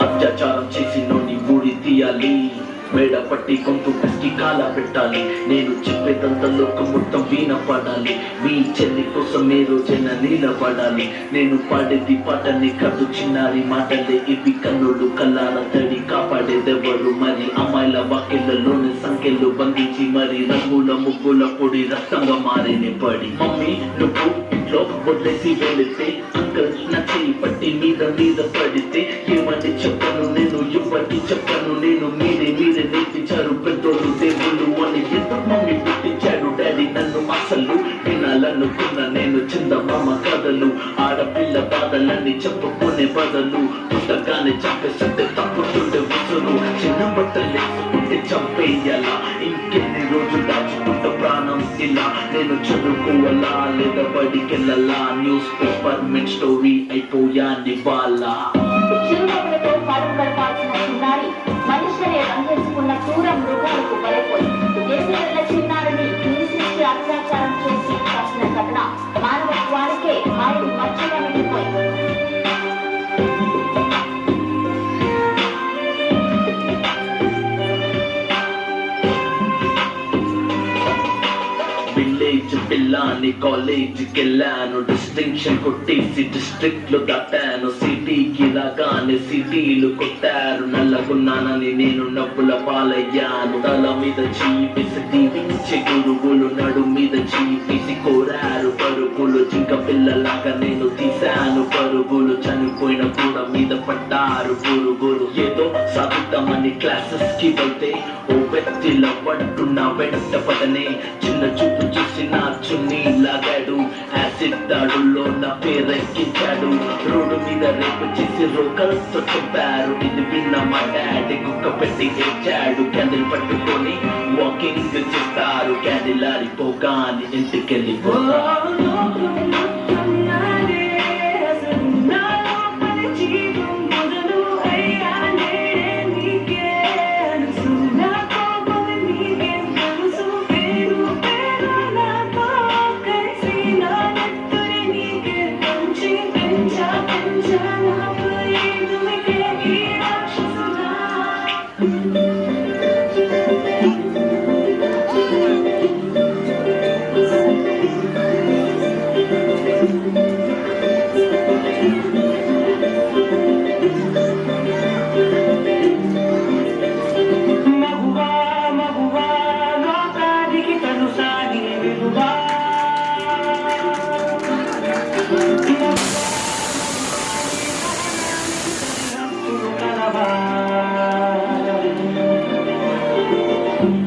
అత్యాచారం చేసి నోని ఊడి తీయాలి, మేడ పట్టి కొంత పిసికి కాల పెట్టాలి. నేను చెప్పేదంత లోకం మొత్తం వీణ పడాలి, మీ చెల్లి కోసం ఏ రోజైనా నిలబడాలి. నేను పాడేది పాటని కాదు చిన్నారి మాటలే ఇవి, కన్నులు కల్లాల తడి కాపాడేదెవరు మరి? అమ్మాయిల వాక్యలలోని సంఖ్యలు బంధించి మరి రంగుల ముగ్గుల పొడి రక్తంగా మారిన పడి. మమ్మీ నువ్వు ఇంట్లో వదిలేసి వెళితే, అంకల్ నా చేయి పట్టి మీద మీద పడితే ఏమని చెప్పను నేను, ఇవ్వటి చెప్పను నేను. మీరే నేర్పించారు పెద్దోళ్ళు దేవుళ్ళు అని, ఎందుకు మమ్మీ పుట్టించాడు డాడీ నన్ను? అసలు వినాలనుకున్న నేను చందమామ కథలు, ఆడపిల్ల బాధలన్నీ చెప్పుకునే బదులు పుట్టగానే చంపేస్తుంటే తప్పుతుండే ఉసురు. చిన్న బట్టలు వేసుకుంటే చంపేయాలా, ఇంకెన్ని రోజులు దాచుకుంటా ప్రాణం ఇలా? నేను చదువుకోవాలా లేదా బడికెళ్ళాలా? న్యూస్ పేపర్ మెన్ స్టోరీ అయిపోయా నివాళ. మనుషులనే బంధించుకున్న క్రూర మృగాలకు బలైపోయి దేశంలో చిన్నారిని హింసించి అత్యాచారం చేసి చంపిన ఘటన మానవత్వానికే ఆయన మధ్యగా మిగిలిపోయింది. విలేజ్ పిల్లాని కాలేజీకి వెళ్ళాను, డిస్టింక్షన్ కొట్టేసి డిస్ట్రిక్ట్ లో దాటాను. సిటీకి రాగానే సిటీలు కొట్టారు, నల్లగున్నానని నేను నవ్వుల పాలయ్యాను. తల మీద చీపిసి దీవించే గురువులు నడు మీద చీపిసి కోరారు పరుగులు. జింక పిల్లలాగా నేను తీశాను పరుగులు, చనిపోయిన కూడా మీద పడ్డారు పురుగులు. ఏదో సాగుతామని క్లాసెస్ కి వెళ్తే ఓ వ్యక్తిలో పడుతున్నా వెంట పడనే, చిన్న చూపు చూసి నా చున్నీ లాగాడు, యాసిడ్ దాడుల్లో నా పేరెక్కించాడు. రోడ్డు మీద రేపు చేసి రోకలతో చెప్పారు, ఇది విన్న మా డాడీ కుక్క పెట్టి ఏడ్చాడు. క్యాండిల్ పట్టుకొని వాకింగ్ చేస్తారు, క్యాండిల్ ఆరిపోగానే ఇంటికెళ్ళిపోతారు.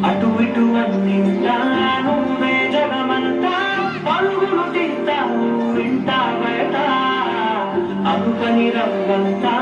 అటు ఇటు అన్నింటాను జగమంతా, పరుగులు తింటాను వింటా బయట, అనుకని రంగంతా